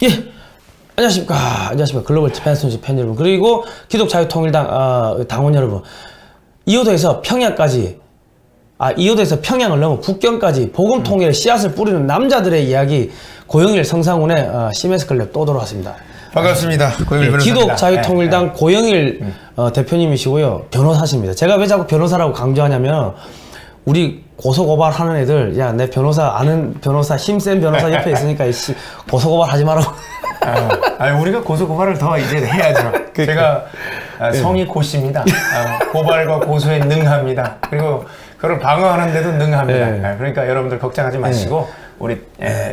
예, 안녕하십니까 글로벌 디펜스 팬 여러분, 그리고 기독자유통일당 당원 여러분, 이호도에서 평양까지, 이호도에서 평양을 넘어 북경까지 복음 통일의 씨앗을 뿌리는 남자들의 이야기, 고영일 성상훈의 CMS 클럽 또 돌아왔습니다. 반갑습니다. 고영일 변호사입니다. 기독자유통일당 고영일 대표님이시고요, 변호사십니다. 제가 왜 자꾸 변호사라고 강조하냐면, 우리 고소고발하는 애들, 야, 내 변호사, 아는 변호사, 힘센 변호사 옆에 있으니까 고소고발 하지 말라고. 우리가 고소고발을 더 이제 해야죠. 제가 성이 고씨입니다. 고발과 고소에 능합니다. 그리고 그걸 방어하는데도 능합니다. 그러니까 여러분들 걱정하지 마시고 우리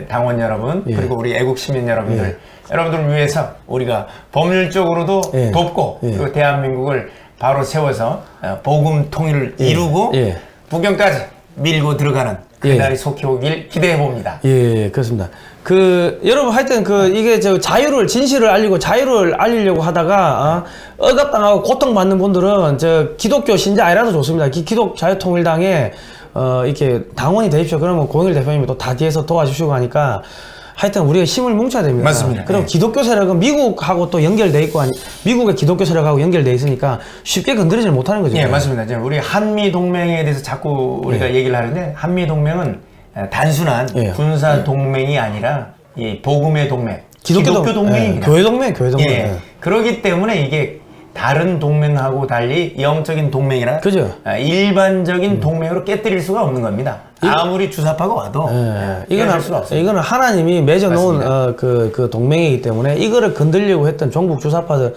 당원 여러분, 그리고 우리 애국 시민 여러분들, 여러분들을 위해서 우리가 법률적으로도 돕고, 그리고 대한민국을 바로 세워서 복음 통일을 이루고 북경까지 밀고 들어가는 그날이 속히 오길 기대해 봅니다. 예, 그렇습니다. 여러분, 하여튼, 이게 자유를, 진실을 알리고 자유를 알리려고 하다가, 억압당하고 고통받는 분들은, 기독교 신자 아니라도 좋습니다. 기독자유통일당에, 이렇게 당원이 되십시오. 그러면 고영일 대표님이 또 다 뒤에서 도와주시고 하니까, 하여튼 우리가 힘을 뭉쳐야 됩니다. 맞습니다. 그럼 기독교 세력은 미국하고 또 연결돼 있고, 미국의 기독교 세력하고 연결돼 있으니까 쉽게 건드리지 못하는 거죠. 예, 맞습니다. 우리 한미동맹에 대해서 자꾸 우리가 얘기를 하는데, 한미동맹은 단순한 군사 동맹이 아니라 이 복음의 동맹, 기독교 동맹입니다. 교회 동맹. 그렇기 때문에 이게 다른 동맹하고 달리 영적인 동맹이라, 그죠? 일반적인 동맹으로 깨뜨릴 수가 없는 겁니다. 아무리 주사파가 와도 이거는 수가 없어요. 이거는 하나님이 맺어놓은 그 동맹이기 때문에 이거를 건들려고 했던 종북 주사파들,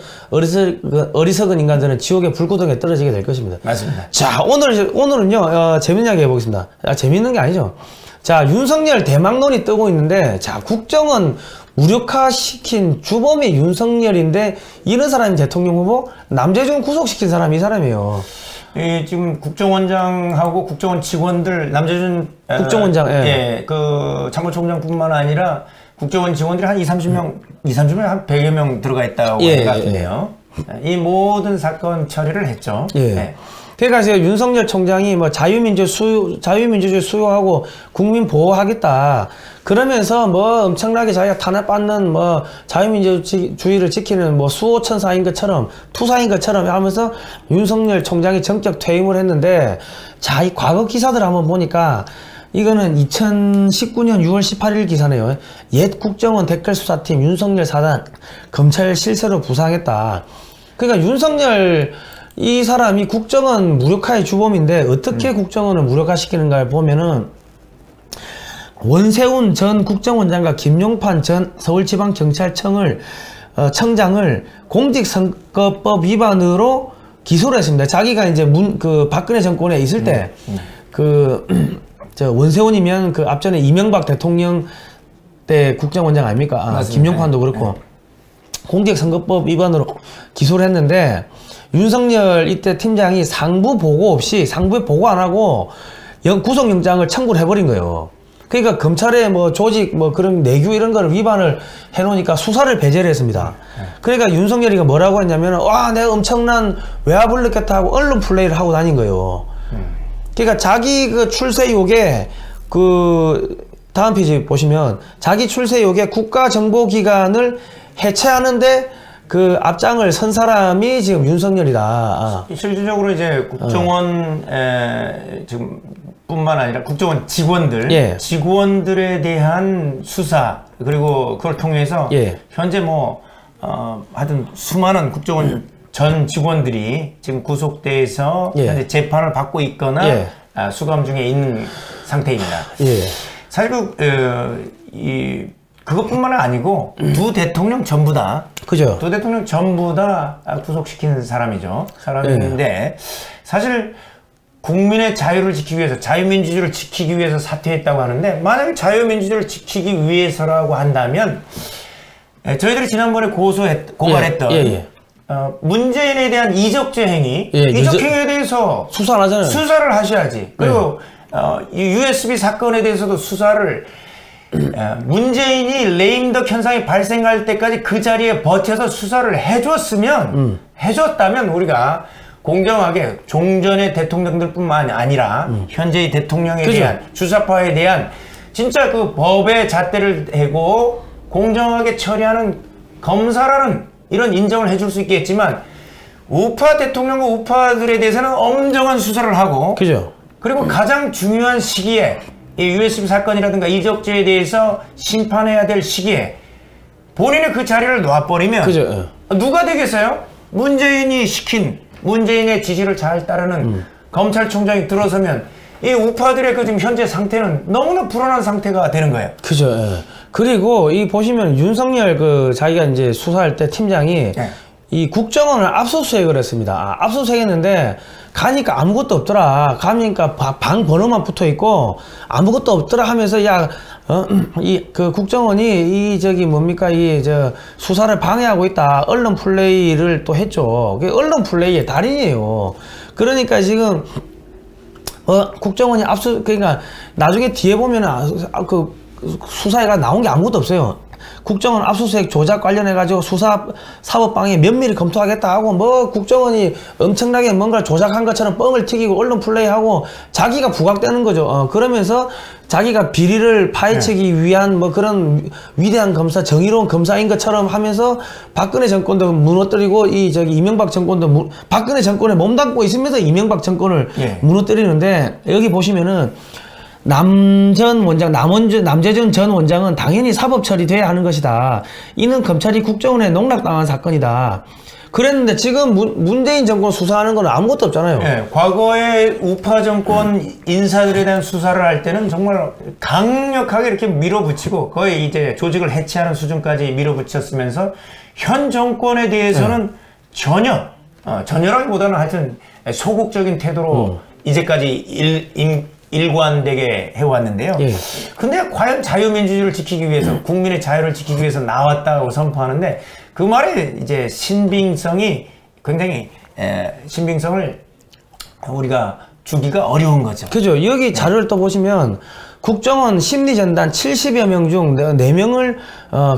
어리석은 인간들은 지옥의 불구덩이에 떨어지게 될 것입니다. 맞습니다. 자, 오늘은요, 재밌는 이야기 해보겠습니다. 재밌는 게 아니죠. 자, 윤석열 대망론이 뜨고 있는데, 자, 국정원 무력화시킨 주범이 윤석열인데, 이런 사람이 대통령 후보? 남재준 구속시킨 사람이 이 사람이에요. 지금 국정원장하고 국정원 직원들, 남재준 국정원장, 그 참모총장뿐만 아니라 국정원 직원들이 한 30명 한 100여 명 들어가 있다고 생각하는데요. 이 모든 사건 처리를 했죠. 그러니까 이제 윤석열 총장이 뭐 자유민주주의 수용하고 국민 보호하겠다. 그러면서 뭐 엄청나게 자기가 탄압받는 뭐 자유민주주의를 지키는 뭐 수호천사인 것처럼, 투사인 것처럼 하면서 윤석열 총장이 전격 퇴임을 했는데, 자, 이 과거 기사들 한번 보니까 이거는 2019년 6월 18일 기사네요. 옛 국정원 댓글수사팀 윤석열 사단 검찰 실세로 부상했다. 그러니까 윤석열 이 사람이 국정원 무력화의 주범인데 어떻게 국정원을 무력화시키는가를 보면은, 원세훈 전 국정원장과 김용판 전 서울지방경찰청을 청장을 공직선거법 위반으로 기소를 했습니다. 자기가 이제 박근혜 정권에 있을 때 원세훈이면 앞전에 이명박 대통령 때 국정원장 아닙니까? 김용판도 그렇고 공직선거법 위반으로 기소를 했는데, 윤석열 이때 팀장이 상부 보고 안 하고 구속영장을 청구를 해버린 거예요. 그러니까 검찰의 뭐 조직 그런 내규 이런 거를 위반을 해놓으니까 수사를 배제를 했습니다. 그러니까 윤석열이가 뭐라고 했냐면, 와, 내가 엄청난 외압을 느꼈다 하고 언론 플레이를 하고 다닌 거예요. 그러니까 자기 출세 욕에 다음 페이지 보시면, 자기 출세 욕에 국가정보기관을 해체하는데 앞장을 선 사람이 지금 윤석열이다. 실질적으로 이제 국정원 지금 뿐만 아니라 국정원 직원들에 대한 수사, 그리고 그걸 통해서 현재 하여튼 수많은 국정원 전 직원들이 지금 구속돼서 현재 재판을 받고 있거나 수감 중에 있는 상태입니다. 사실 그것뿐만 아니고 두 대통령 전부 다, 그죠? 두 대통령 전부 다 구속시킨 사람인데, 사실 국민의 자유를 지키기 위해서, 자유민주주의를 지키기 위해서 사퇴했다고 하는데, 만약에 자유민주주의를 지키기 위해서라고 한다면, 저희들이 지난번에 고발했던 문재인에 대한 이적죄 행위, 이적 행위에 대해서 수사를 하셔야지. 그리고 USB 사건에 대해서도 수사를, 문재인이 레임덕 현상이 발생할 때까지 그 자리에 버텨서 수사를 해줬다면 우리가 공정하게 종전의 대통령들뿐만 아니라 현재의 대통령에 대한, 주사파에 대한 진짜 법의 잣대를 대고 공정하게 처리하는 검사라는 이런 인정을 해줄 수 있겠지만 우파 대통령과 우파들에 대해서는 엄정한 수사를 하고 그죠. 그리고 가장 중요한 시기에 이 USB 사건이라든가 이적죄에 대해서 심판해야 될 시기에 본인이 그 자리를 놔버리면 그죠. 누가 되겠어요? 문재인이 시킨 문재인의 지시를 잘 따르는 검찰총장이 들어서면 이 우파들의 그 지금 현재 상태는 너무나 불안한 상태가 되는 거예요. 그죠. 예. 그리고 이 보시면 윤석열 그 자기가 이제 수사할 때 팀장이 네. 이 국정원을 압수수색을 했습니다. 압수수색했는데 가니까 아무것도 없더라. 가니까 방 번호만 붙어 있고 아무것도 없더라 하면서 이 그 국정원이 이 저기 뭡니까 이 저 수사를 방해하고 있다. 언론 플레이를 또 했죠. 그 언론 플레이의 달인이에요. 그러니까 지금 국정원이 그러니까 나중에 뒤에 보면은 그 수사가 나온 게 아무것도 없어요. 국정원 압수수색 조작 관련해가지고 수사 사법방해 면밀히 검토하겠다 하고 뭐 국정원이 엄청나게 뭔가를 조작한 것처럼 뻥을 튀기고 언론 플레이하고 자기가 부각되는 거죠. 그러면서 자기가 비리를 파헤치기 위한 뭐 그런 위대한 검사, 정의로운 검사인 것처럼 하면서 박근혜 정권도 무너뜨리고 이명박 정권도 박근혜 정권에 몸담고 있으면서 이명박 정권을 무너뜨리는데 여기 보시면은 남재준 전 원장은 당연히 사법 처리돼야 하는 것이다. 이는 검찰이 국정원에 농락당한 사건이다. 그랬는데 지금 문재인 정권 수사하는 건 아무것도 없잖아요. 네, 과거에 우파 정권 인사들에 대한 수사를 할 때는 정말 강력하게 이렇게 밀어붙이고 거의 이제 조직을 해체하는 수준까지 밀어붙였으면서 현 정권에 대해서는 전혀라기보다는 하여튼 소극적인 태도로 이제까지 일관되게 해왔는데요. 근데 과연 자유민주주의를 지키기 위해서 국민의 자유를 지키기 위해서 나왔다고 선포하는데 그 말에 이제 신빙성이 굉장히 신빙성을 우리가 주기가 어려운 거죠. 그죠. 여기 자료를 또 보시면 국정원 심리전단 70여 명 중 4명을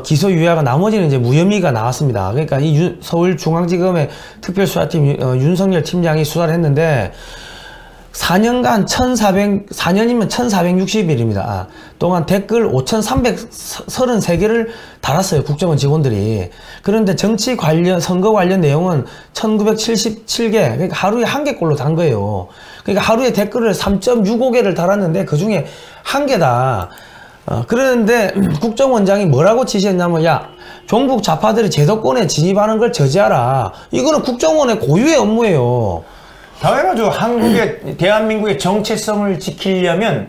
기소유예하고 나머지는 이제 무혐의가 나왔습니다. 그러니까 이 서울중앙지검의 특별수사팀 윤석열 팀장이 수사를 했는데 4년간 4년이면 1460일입니다. 동안 댓글 5333개를 달았어요. 국정원 직원들이. 그런데 정치 관련, 선거 관련 내용은 1977개, 그러니까 하루에 1개꼴로 단 거예요. 그러니까 하루에 댓글을 3.65개를 달았는데 그 중에 1개다. 그러는데 국정원장이 뭐라고 지시했냐면, 종북 좌파들이 제도권에 진입하는 걸 저지하라. 이거는 국정원의 고유의 업무예요. 당연하죠. 대한민국의 정체성을 지키려면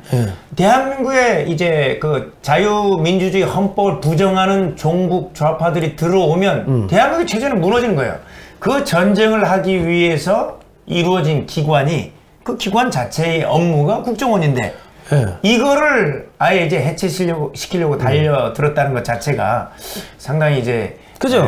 대한민국의 이제 그 자유민주주의 헌법을 부정하는 종북 좌파들이 들어오면 대한민국의 체제는 무너지는 거예요. 그 전쟁을 하기 위해서 이루어진 기관이 그 기관 자체의 업무가 국정원인데 이거를 아예 이제 해체시키려고 달려들었다는 것 자체가 상당히 이제 그죠?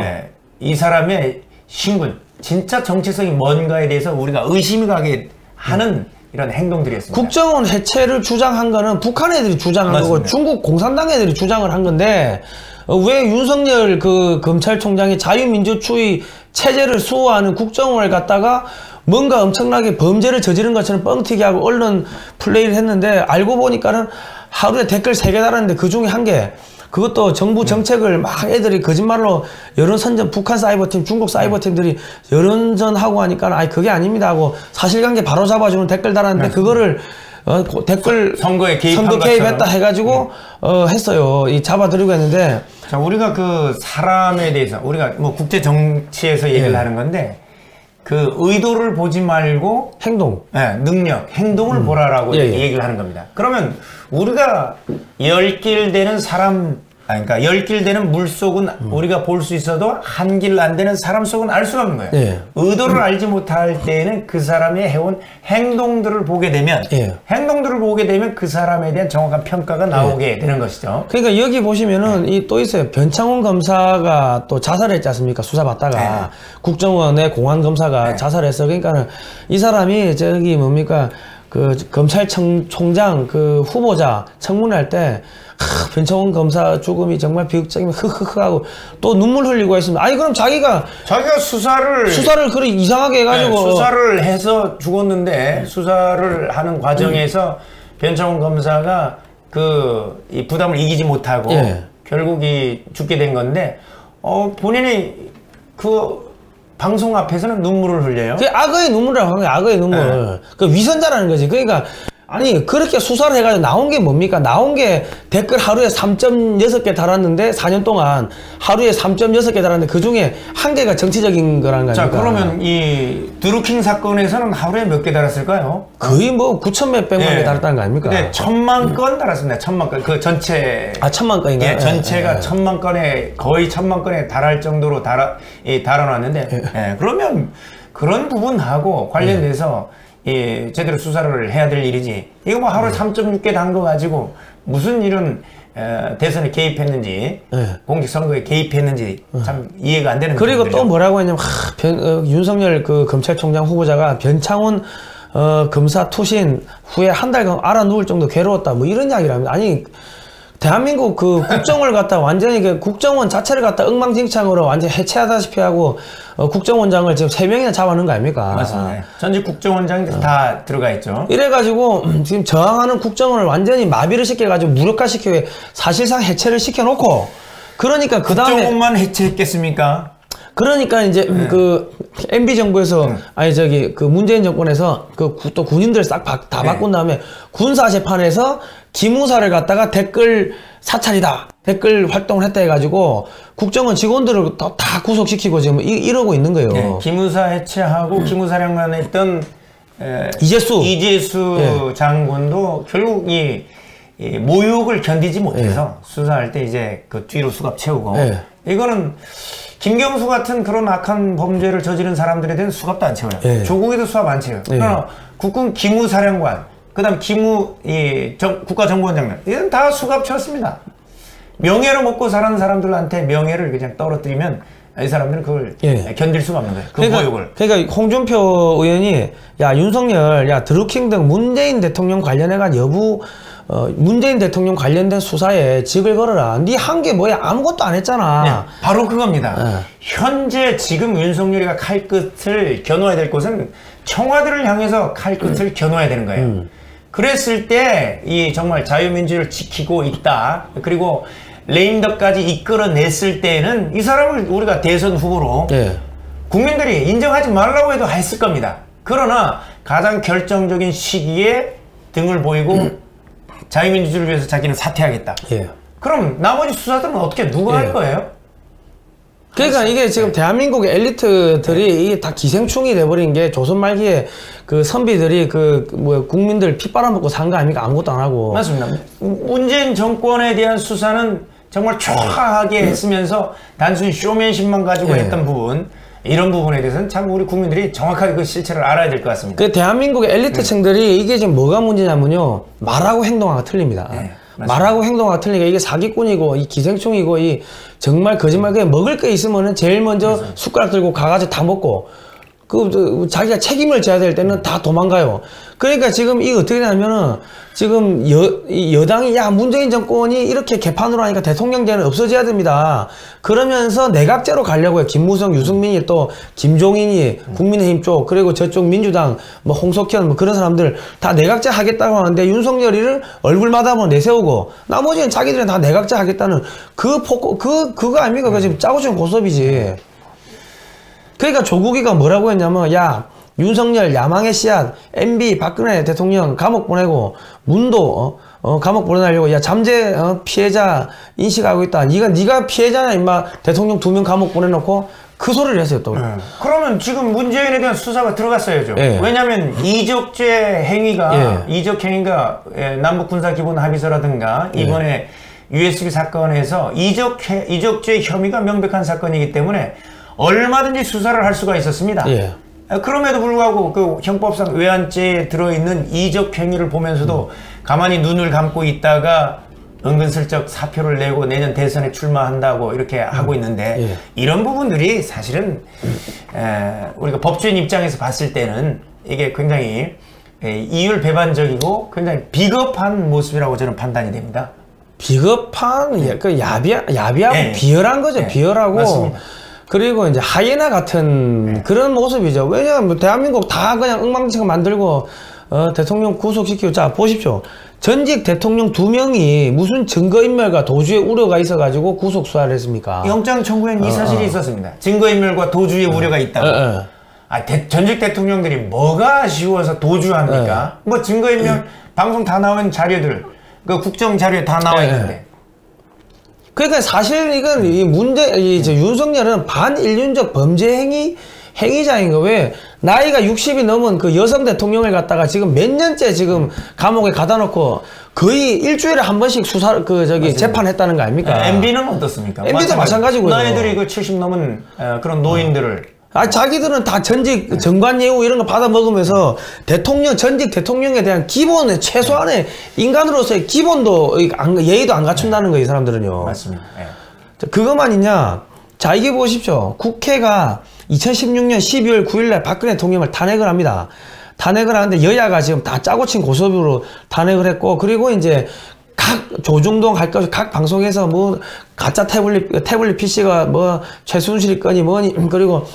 이 사람의 신분 진짜 정체성이 뭔가에 대해서 우리가 의심이 가게 하는 이런 행동들이었습니다. 국정원 해체를 주장한 거는 북한 애들이 주장한 맞습니다. 거고 중국 공산당 애들이 주장을 한 건데 왜 윤석열 그 검찰총장이 자유민주주의 체제를 수호하는 국정원을 갖다가 뭔가 엄청나게 범죄를 저지른 것처럼 뻥튀기 하고 언론 플레이를 했는데 알고 보니까는 하루에 댓글 3개 달았는데 그 중에 1개 그것도 정부 정책을 막 애들이 거짓말로 여론선전 북한 사이버팀, 중국 사이버팀들이 여론전하고 하니까 그게 아닙니다 하고 사실관계 바로 잡아주는 댓글 달았는데 그거를 댓글 선거 개입했다 해가지고 했어요. 잡아들이고 했는데 자, 우리가 그 사람에 대해서 우리가 뭐 국제 정치에서 얘기를 하는 건데 그 의도를 보지 말고 행동, 능력, 행동을 보라라고 얘기를 하는 겁니다. 그러면 우리가 열길되는 사람, 그러니까 열길되는 물속은 우리가 볼 수 있어도 한길 안 되는 사람 속은 알 수가 없는 거예요. 의도를 알지 못할 때에는 그 사람이 해온 행동들을 보게 되면 그 사람에 대한 정확한 평가가 나오게 되는 것이죠. 그러니까 여기 보시면은 또 있어요. 변창훈 검사가 또 자살했지 않습니까? 수사받다가 국정원의 공안 검사가 자살했어. 그러니까는 이 사람이 저기 뭡니까? 그 검찰총장 그 후보자 청문회 할 때 변창훈 검사 죽음이 정말 비극적이면 흐흐흐하고 또 눈물 흘리고 했습니다. 아니 그럼 자기가 수사를 그렇게 이상하게 해가지고 수사를 해서 죽었는데 수사를 하는 과정에서 변창훈 검사가 이 부담을 이기지 못하고 결국 죽게 된 건데 본인이 그 방송 앞에서는 눈물을 흘려요. 그 악의 눈물이라고 하는 거야, 악의 눈물. 네. 그 위선자라는 거지. 그러니까 아니 그렇게 수사를 해가지고 나온 게 뭡니까? 나온 게 댓글 하루에 3.6개 달았는데 4년 동안 하루에 3.6개 달았는데 그 중에 한 개가 정치적인 거라는 거니까. 자 그러면 이 드루킹 사건에서는 하루에 몇 개 달았을까요? 거의 뭐 9천 몇백만 개 달았다는 거 아닙니까? 근데 1000만 건 달았습니다. 1000만 건. 그 전체 1000만 건인가? 예, 전체가 1000만 건에 거의 1000만 건에 달할 정도로 달아놨는데 그러면 그런 부분하고 관련돼서 제대로 수사를 해야 될 일이지. 이거 뭐 하루에 3.6개 단 거 가지고 무슨 이런 대선에 개입했는지, 공직선거에 개입했는지 참 이해가 안 되는. 그리고 또 뭐라고 했냐면 윤석열 그 검찰총장 후보자가 변창훈 검사 투신 후에 한 달간 알아 누울 정도 괴로웠다 뭐 이런 이야기를 합니다. 아니 대한민국 그 국정을 갖다 완전히 그 국정원 자체를 갖다 엉망진창으로 완전히 해체하다시피 하고 국정원장을 지금 3명이나 잡아놓은 거 아닙니까? 맞습니다. 전직 국정원장이 다 들어가 있죠. 이래가지고 지금 저항하는 국정원을 완전히 마비를 시켜가지고 무력화시키고 사실상 해체를 시켜놓고 그러니까 그 다음에 국정원만 해체했겠습니까? 그러니까 이제 그 MB 정부에서 아니 저기 그 문재인 정권에서 그 또 군인들 싹 다 바꾼 다음에 군사 재판에서 기무사를 갖다가 댓글 사찰이다 댓글 활동을 했다 해가지고 국정원 직원들을 다 구속시키고 지금 이러고 있는 거예요. 네, 기무사 해체하고 기무사령관 했던 이재수 장군도 결국 이 모욕을 견디지 못해서 수사할 때 이제 그 뒤로 수갑 채우고 이거는 김경수 같은 그런 악한 범죄를 저지른 사람들에 대한 수갑도 안 채워요. 조국에도 수갑 안 채워요. 그러나 국군 기무사령관, 그 다음 국가정보원장관, 이건 다 수갑 채웠습니다. 명예를 먹고 사는 사람들한테 명예를 그냥 떨어뜨리면 이 사람들은 그걸 견딜 수가 없는 거예요. 그 모욕을. 그러니까 홍준표 의원이 야 윤석열, 야 드루킹 등 문재인 대통령 관련해가 문재인 대통령 관련된 수사에 직을 걸어라. 네 한 게 뭐야? 아무것도 안 했잖아. 바로 그겁니다. 현재 지금 윤석열이가 칼끝을 겨누어야 될 곳은 청와대를 향해서 칼끝을 겨누어야 되는 거예요. 그랬을 때 이 정말 자유민주를 지키고 있다. 그리고 레임덕까지 이끌어냈을 때는 이 사람을 우리가 대선 후보로 국민들이 인정하지 말라고 해도 했을 겁니다. 그러나 가장 결정적인 시기에 등을 보이고 자유민주주의를 위해서 자기는 사퇴하겠다. 그럼 나머지 수사들은 어떻게 누가 할 거예요? 그러니까 이게 지금 대한민국의 엘리트들이 이게 다 기생충이 돼버린 게 조선 말기에 그 선비들이 국민들 피 빨아먹고 산 거 아닙니까? 아무것도 안 하고. 맞습니다. 문재인 정권에 대한 수사는 정말 초라하게 했으면서 단순히 쇼맨십만 가지고 했던 부분, 이런 부분에 대해서는 참 우리 국민들이 정확하게 그 실체를 알아야 될 것 같습니다. 그 대한민국의 엘리트층들이 이게 지금 뭐가 문제냐면요, 말하고 행동하고 틀립니다. 말하고 행동하고 틀리니까 이게 사기꾼이고 이 기생충이고 이 정말 거짓말. 그냥 먹을 게 있으면은 제일 먼저 숟가락 들고 가가지고 다 먹고 자기가 책임을 져야 될 때는 다 도망가요. 그러니까 지금 이게 어떻게 되냐면은 지금 여당이 야 문재인 정권이 이렇게 개판으로 하니까 대통령제는 없어져야 됩니다. 그러면서 내각제로 가려고 해요. 김무성, 유승민이 또 김종인이 국민의힘 쪽, 그리고 저쪽 민주당 뭐 홍석현 뭐 그런 사람들 다 내각제 하겠다고 하는데 윤석열이를 얼굴마다 내세우고 나머지는 자기들은 다 내각제 하겠다는 그거 아닙니까? 그 지금 짜고 치는 고스톱이지. 그러니까 조국이가 뭐라고 했냐면 야 윤석열 야망의 씨앗 MB 박근혜 대통령 감옥 보내고 문도 감옥 보내려고 야 잠재 피해자 인식하고 있다. 네가 피해자냐 임마. 대통령 2명 감옥 보내놓고 그 소리를 했어요 또. 그러면 지금 문재인에 대한 수사가 들어갔어야죠. 왜냐하면 이적 행위가 남북 군사 기본 합의서라든가 이번에 USB 사건에서 이적죄 혐의가 명백한 사건이기 때문에 얼마든지 수사를 할 수가 있었습니다. 그럼에도 불구하고 그 형법상 외환죄에 들어있는 이적 행위를 보면서도 가만히 눈을 감고 있다가 은근슬쩍 사표를 내고 내년 대선에 출마한다고 이렇게 하고 있는데 이런 부분들이 사실은 우리가 법조인 입장에서 봤을 때는 이게 굉장히 이율배반적이고 굉장히 비겁한 모습이라고 저는 판단이 됩니다. 비겁한 그 야비하고 비열한 거죠. 비열하고. 맞습니다. 그리고 이제 하이에나 같은 그런 모습이죠. 왜냐하면 대한민국 다 그냥 엉망진창 만들고 대통령 구속시키고 자 보십시오. 전직 대통령 2명이 무슨 증거인멸과 도주의 우려가 있어가지고 구속 수사를 했습니까? 영장 청구엔 이 사실이 있었습니다. 증거인멸과 도주의 우려가 있다고. 전직 대통령들이 뭐가 아쉬워서 도주합니까? 뭐 증거인멸 방송 다 나온 자료들, 그 국정 자료에 다 나와 있는데. 그러니까 사실 이건 이 문제, 윤석열은 반인륜적 범죄 행위자인 거. 왜 나이가 60이 넘은 그 여성 대통령을 갖다가 지금 몇 년째 지금 감옥에 가다 놓고 거의 일주일에 한 번씩 재판했다는 거 아닙니까? MB는 어떻습니까? MB도 마찬가지고요. 너희들이 그 70 넘은 그런 노인들을 자기들은 다 전직 정관 예우 이런 거 받아 먹으면서 전직 대통령에 대한 기본의 최소한의 인간으로서의 기본도 예의도 안 갖춘다는 거예요, 이 사람들은요. 맞습니다. 그것만이냐? 자, 이게 보십시오. 국회가 2016년 12월 9일날 박근혜 대통령을 탄핵을 합니다. 탄핵을 하는데 여야가 지금 다 짜고 친 고소비로 탄핵을 했고, 그리고 이제 조중동 할 것, 각 방송에서 뭐 가짜 태블릿 PC가 뭐 최순실이 거니 뭐니, 그리고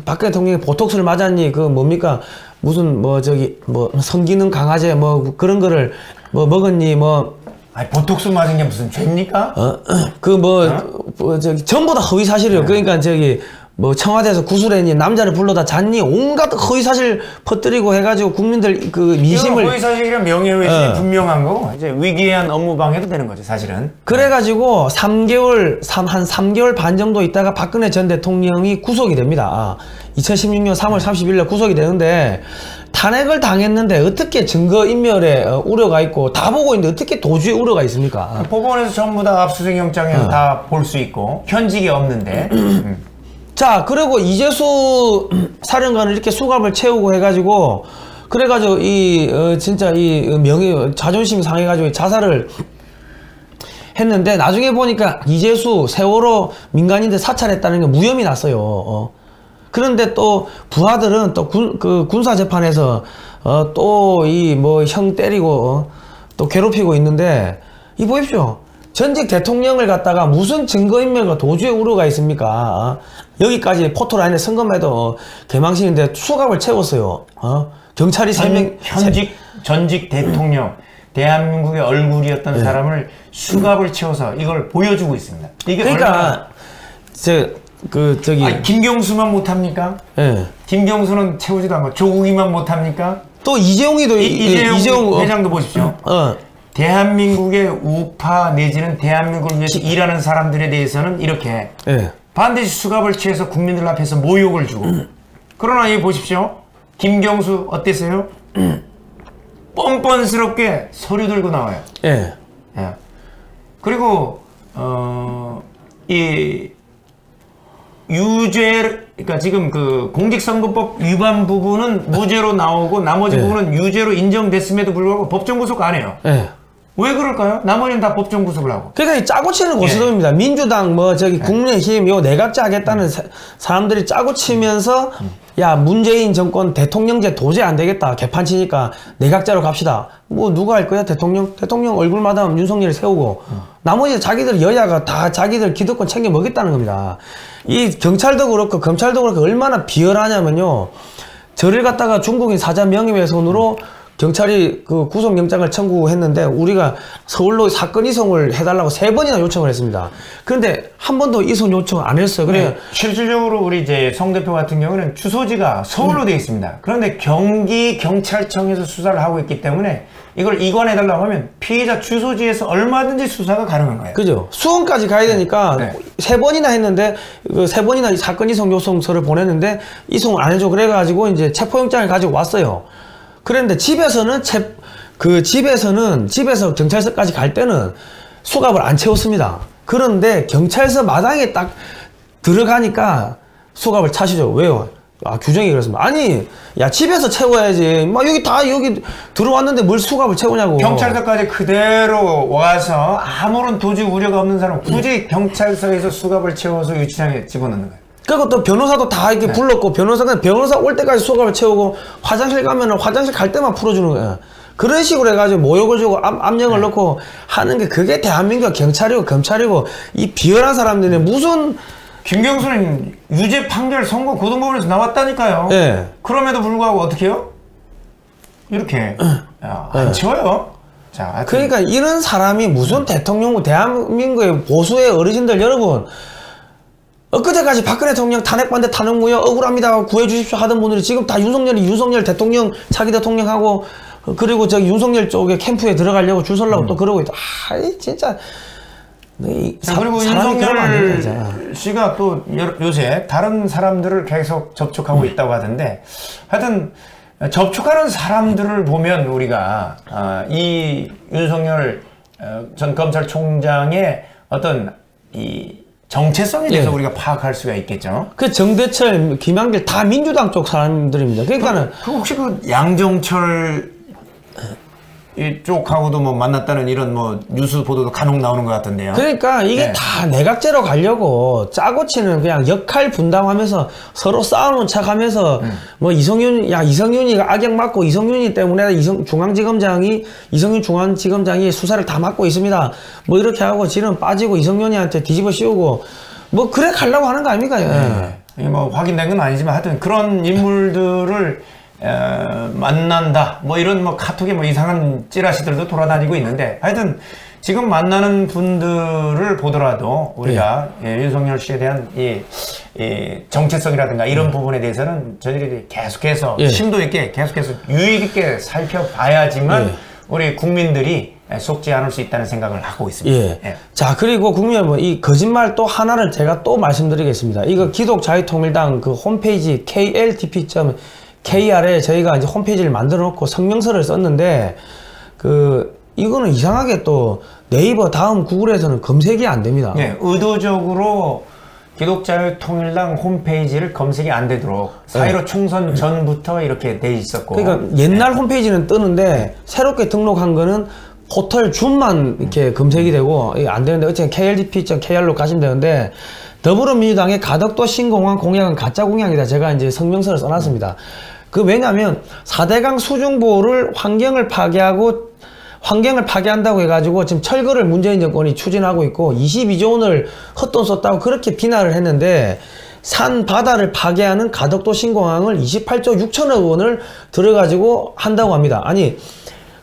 박근혜 대통령이 보톡스를 맞았니, 그 뭡니까 무슨 뭐 성기능 강화제 뭐 그런 거를 뭐 먹었니 뭐. 아니, 보톡스 맞은 게 무슨 죄입니까? 전부 다 허위 사실이에요. 그러니까 뭐 청와대에서 구술했니, 남자를 불러다 잤니, 온갖 허위 사실 퍼뜨리고 해가지고 국민들 그 민심을. 허위 사실이란 명예훼손이 분명한 거고, 이제 위기한 업무 방해도 되는 거죠, 사실은. 그래가지고 한 3개월 반 정도 있다가 박근혜 전 대통령이 구속이 됩니다. 2016년 3월 30일날 구속이 되는데, 탄핵을 당했는데 어떻게 증거인멸에 우려가 있고, 다 보고 있는데 어떻게 도주의 우려가 있습니까? 법원에서 전부 다 압수수색 영장에서 다 볼 수 있고, 현직이 없는데. 자, 그리고 이재수 사령관을 이렇게 수갑을 채우고 해가지고, 그래가지고 진짜 자존심 상해가지고 자살을 했는데, 나중에 보니까 이재수 세월호 민간인들 사찰했다는 게 무혐의 났어요. 그런데 또 부하들은 또 군사재판에서 또 형 때리고 또 괴롭히고 있는데, 이 보십시오. 전직 대통령을 갖다가 무슨 증거인멸과 도주의 우려가 있습니까? 여기까지 포토라인에 선검에도 개망신인데 수갑을 채웠어요. 경찰이 3명. 전직 대통령, 대한민국의 얼굴이었던 사람을 수갑을 채워서 이걸 보여주고 있습니다. 이게 그러니까, 김경수만 못합니까? 김경수는 채우지도 않고 조국이만 못합니까? 또 이재용이도, 이재용 회장도 보십시오. 대한민국의 우파 내지는 대한민국을 위해서 일하는 사람들에 대해서는 이렇게 반드시 수갑을 취해서 국민들 앞에서 모욕을 주고. 그러나 여기 보십시오. 김경수 어땠어요? 뻔뻔스럽게 서류 들고 나와요. 그리고 그러니까 지금 그 공직선거법 위반 부분은 무죄로 나오고 나머지 부분은 유죄로 인정됐음에도 불구하고 법정 구속 안 해요. 왜 그럴까요? 나머지는 다 법정 구속을 하고. 그러니까 짜고 치는 고스톱입니다. 민주당 국민의힘 내각제 하겠다는 사람들이 짜고 치면서 야, 문재인 정권 대통령제 도저히 안 되겠다. 개판치니까 내각제로 갑시다. 뭐 누가 할 거야? 대통령 얼굴마다 윤석열을 세우고 나머지 자기들 여야가 다 자기들 기득권 챙겨 먹겠다는 겁니다. 이 경찰도 그렇고 검찰도 그렇고 얼마나 비열하냐면요. 저를 갖다가 중국인 사자 명예훼손으로 경찰이 그 구속영장을 청구했는데 우리가 서울로 사건 이송을 해달라고 3번이나 요청을 했습니다. 그런데 한 번도 이송 요청 안 했어요. 그래 실질적으로 우리 이제 송 대표 같은 경우는 주소지가 서울로 되어 있습니다. 그런데 경기 경찰청에서 수사를 하고 있기 때문에 이걸 이관해달라고 하면 피해자 주소지에서 얼마든지 수사가 가능한 거예요. 그죠. 수원까지 가야 되니까 3번이나 했는데 그 3번이나 사건 이송 요청서를 보냈는데 이송을 안 해줘. 그래가지고 이제 체포영장을 가지고 왔어요. 그런데 집에서 경찰서까지 갈 때는 수갑을 안 채웠습니다. 그런데 경찰서 마당에 딱 들어가니까 수갑을 차시죠. 왜요? 규정이 그렇습니다. 아니, 야, 집에서 채워야지. 여기 들어왔는데 뭘 수갑을 채우냐고. 경찰서까지 그대로 와서 아무런 도주 우려가 없는 사람 굳이 경찰서에서 수갑을 채워서 유치장에 집어넣는 거예요. 그리고 또 변호사도 다 이렇게 불렀고, 변호사 올 때까지 수갑을 채우고, 화장실 가면은 화장실 갈 때만 풀어주는 거야. 그런 식으로 해가지고 모욕을 주고 압력을 넣고 하는 게 그게 대한민국 경찰이고 검찰이고 이 비열한 사람들이 무슨. 김경수는 유죄 판결 선고 고등법원에서 나왔다니까요. 그럼에도 불구하고 어떻게 해요? 이렇게 안 치워요. 자, 하여튼 그러니까 이런 사람이 무슨 대통령, 대한민국의 보수의 어르신들 여러분, 엊그제까지 박근혜 대통령 탄핵반대 탄핵무효 억울합니다 구해주십시오 하던 분들이 지금 다 윤석열 대통령 차기 대통령하고 그리고 저기 윤석열 쪽에 캠프에 들어가려고 줄 서려고 또 그러고 있다. 아, 진짜. 그리고 윤석열 씨가 또 요새 다른 사람들을 계속 접촉하고 있다고 하던데, 하여튼 접촉하는 사람들을 보면 우리가 이 윤석열 전 검찰총장의 어떤 이 정체성에 대해서 우리가 파악할 수가 있겠죠. 그 정대철, 김한길 다 민주당 쪽 사람들입니다. 그러니까는 혹시 그 양정철 이쪽하고도 뭐 만났다는 이런 뭐 뉴스 보도도 간혹 나오는 것 같던데요. 그러니까 이게 다 내각제로 가려고 짜고 치는 그냥 역할 분담하면서 서로 싸우는 척하면서 뭐 이성윤이 악역 맞고 이성윤이 때문에 이성윤 중앙지검장이 수사를 다 맡고 있습니다. 뭐 이렇게 하고 지는 빠지고 이성윤이한테 뒤집어 씌우고 뭐 그래 가려고 하는 거 아닙니까? 이게 뭐 확인된 건 아니지만 하여튼 그런 인물들을 만난다 뭐 이런 뭐 카톡에 뭐 이상한 찌라시들도 돌아다니고 있는데, 하여튼 지금 만나는 분들을 보더라도 우리가 윤석열 씨에 대한 이 정체성이라든가 이런 부분에 대해서는 저희들이 계속해서 심도 있게 계속해서 유익 있게 살펴봐야지만 우리 국민들이 속지 않을 수 있다는 생각을 하고 있습니다. 자, 그리고 국민 여러분, 이 거짓말 또 하나를 제가 또 말씀드리겠습니다. 이거 기독자유통일당 그 홈페이지 kltp.kr에 저희가 이제 홈페이지를 만들어 놓고 성명서를 썼는데, 이거는 이상하게 또 네이버 다음 구글에서는 검색이 안 됩니다. 의도적으로 기독자유통일당 홈페이지를 검색이 안 되도록 4.15 총선 전부터 이렇게 돼 있었고. 그러니까 옛날 홈페이지는 뜨는데 새롭게 등록한 거는 포털 줌만 이렇게 검색이 되고 안 되는데, 어쨌든 kltp.kr로 가시면 되는데, 더불어민주당의 가덕도 신공항 공약은 가짜 공약이다. 제가 이제 성명서를 써놨습니다. 왜냐하면 4대강 수중보를 환경을 파괴한다고 해가지고 지금 철거를 문재인 정권이 추진하고 있고 22조 원을 헛돈 썼다고 그렇게 비난을 했는데, 산 바다를 파괴하는 가덕도 신공항을 28조 6천억 원을 들여가지고 한다고 합니다. 아니,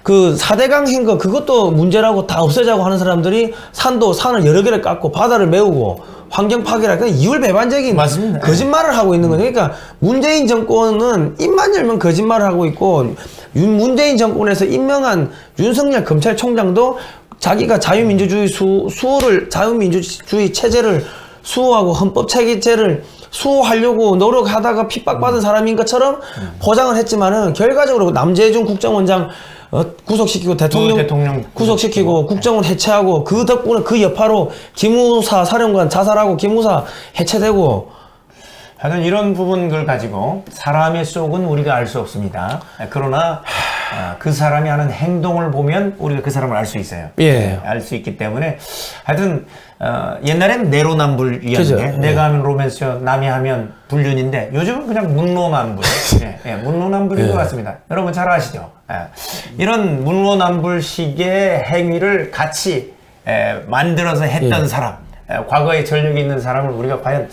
그 4대강 한 거 그것도 문제라고 다 없애자고 하는 사람들이 산을 여러 개를 깎고 바다를 메우고 환경 파괴라, 그냥 이율배반적인 맞습니다. 거짓말을 하고 있는 거죠. 그러니까 문재인 정권은 입만 열면 거짓말을 하고 있고, 문재인 정권에서 임명한 윤석열 검찰총장도 자기가 자유민주주의 자유민주주의 체제를 수호하고 헌법 체계제를 수호하려고 노력하다가 핍박받은 사람인 것처럼 포장을 했지만은, 결과적으로 남재준 국정원장 구속시키고 대통령 구속시키고 국정원 해체하고, 그 덕분에 그 여파로 김우사 사령관 자살하고 김우사 해체되고. 하여튼 이런 부분을 가지고 사람의 속은 우리가 알 수 없습니다. 그러나 그 사람이 하는 행동을 보면 우리가 그 사람을 알 수 있어요. 알 수 있기 때문에 하여튼 옛날엔 내로남불이었는데, 내가 하면 로맨스요, 남이 하면 불륜인데, 요즘은 그냥 문로남불. 문로남불인 것 같습니다. 여러분 잘 아시죠? 이런 문로남불식의 행위를 같이 만들어서 했던 사람, 과거에 전력이 있는 사람을 우리가 과연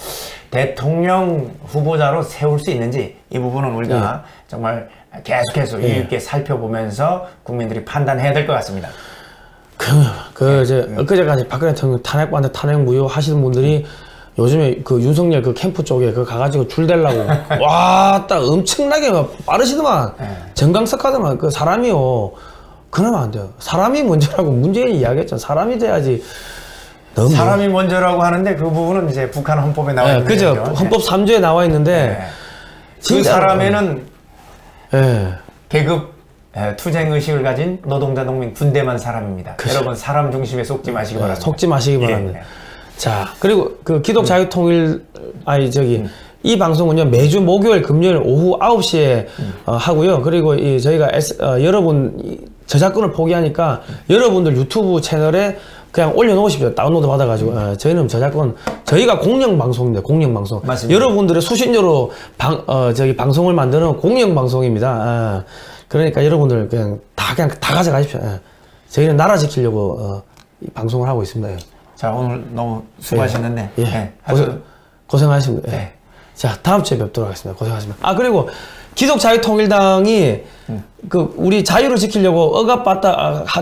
대통령 후보자로 세울 수 있는지, 이 부분은 우리가 정말 계속해서 유의 있게 살펴보면서 국민들이 판단해야 될 것 같습니다. 엊그제까지 박근혜 대통령 탄핵반대 탄핵 무효 하시는 분들이 요즘에 그 윤석열 그 캠프 쪽에 가가지고 줄 대려고 와, 딱 엄청나게 빠르시더만. 정강석하더만. 그 사람이요, 그러면 안 돼요. 사람이 먼저라고 문재인이 이야기했잖아. 사람이 돼야지. 사람이 먼저라고 하는데 그 부분은 이제 북한 헌법에 나와 있는 그죠. 헌법 3조에 나와 있는데, 그 사람에는 계급 투쟁 의식을 가진 노동자 농민 군대만 사람입니다. 여러분 사람 중심에 속지 마시기 바랍니다. 속지 마시기 바랍니다. 자, 그리고 그 기독자유통일 이 방송은요 매주 목요일 금요일 오후 9시에 하고요. 그리고 저희가 여러분 저작권을 포기하니까 여러분들 유튜브 채널에 그냥 올려놓으십시오. 다운로드 받아가지고. 저희는 저희가 공영방송입니다. 공영방송. 맞습니다. 여러분들의 수신료로 방송을 만드는 공영방송입니다. 그러니까 여러분들 그냥 다 가져가십시오. 저희는 나라 지키려고 이 방송을 하고 있습니다. 자, 오늘 너무 수고하셨는데. 고생하셨습니다. 자, 다음 주에 뵙도록 하겠습니다. 고생하셨습니다. 그리고 기독자유통일당이 그 우리 자유를 지키려고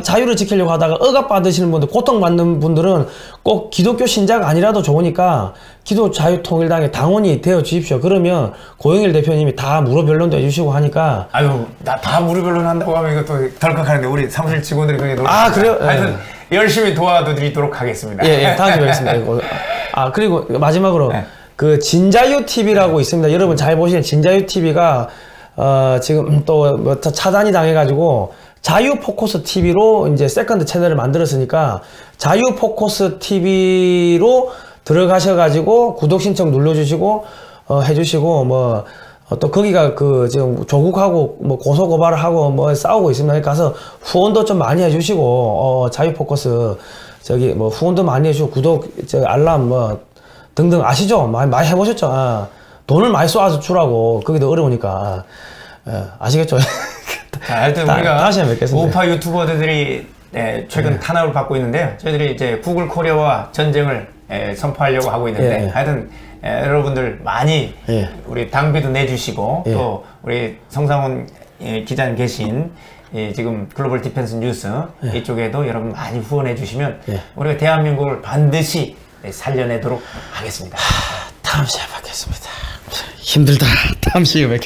자유를 지키려고 하다가 억압받으시는 분들, 고통받는 분들은 꼭 기독교 신자가 아니라도 좋으니까 기독자유통일당의 당원이 되어 주십시오. 그러면 고영일 대표님이 다 무료 변론도 해주시고 하니까. 아유, 나 다 무료 변론 한다고 하면 이것도 덜컥하는데 우리 사무실 직원들이 굉장히 노력. 아, 그래요? 하여튼 열심히 도와드리도록 하겠습니다. 예, 다음 주에 뵙겠습니다. 아, 그리고 마지막으로 그 진자유 TV라고 있습니다. 여러분 잘 보시는 진자유 TV가 지금 또 뭐 차단이 당해가지고 자유 포커스 TV로 이제 세컨드 채널을 만들었으니까 자유 포커스 TV로 들어가셔가지고 구독 신청 눌러주시고 해주시고 뭐 또 거기가 그 지금 조국하고 뭐 고소 고발을 하고 뭐 싸우고 있습니다. 가서 후원도 좀 많이 해주시고 자유 포커스 저기 뭐 후원도 많이 해주시고 구독 알람 뭐 등등 아시죠? 많이 해보셨죠? 돈을 많이 쏘아서 주라고 거기도 어려우니까 아시겠죠? 하여튼 우리가 다시 뵙겠습니다. 우파 유튜버들이 최근 탄압을 받고 있는데요. 저희들이 이제 구글 코리아와 전쟁을 선포하려고 하고 있는데 하여튼 여러분들 많이 우리 당비도 내주시고 또 우리 성상훈 기자님 계신 지금 글로벌 디펜스 뉴스 이쪽에도 여러분 많이 후원해 주시면 우리가 대한민국을 반드시 살려내도록 하겠습니다. 다음 시간에 뵙겠습니다. 힘들다. 다음 시간에 뵙겠습니다.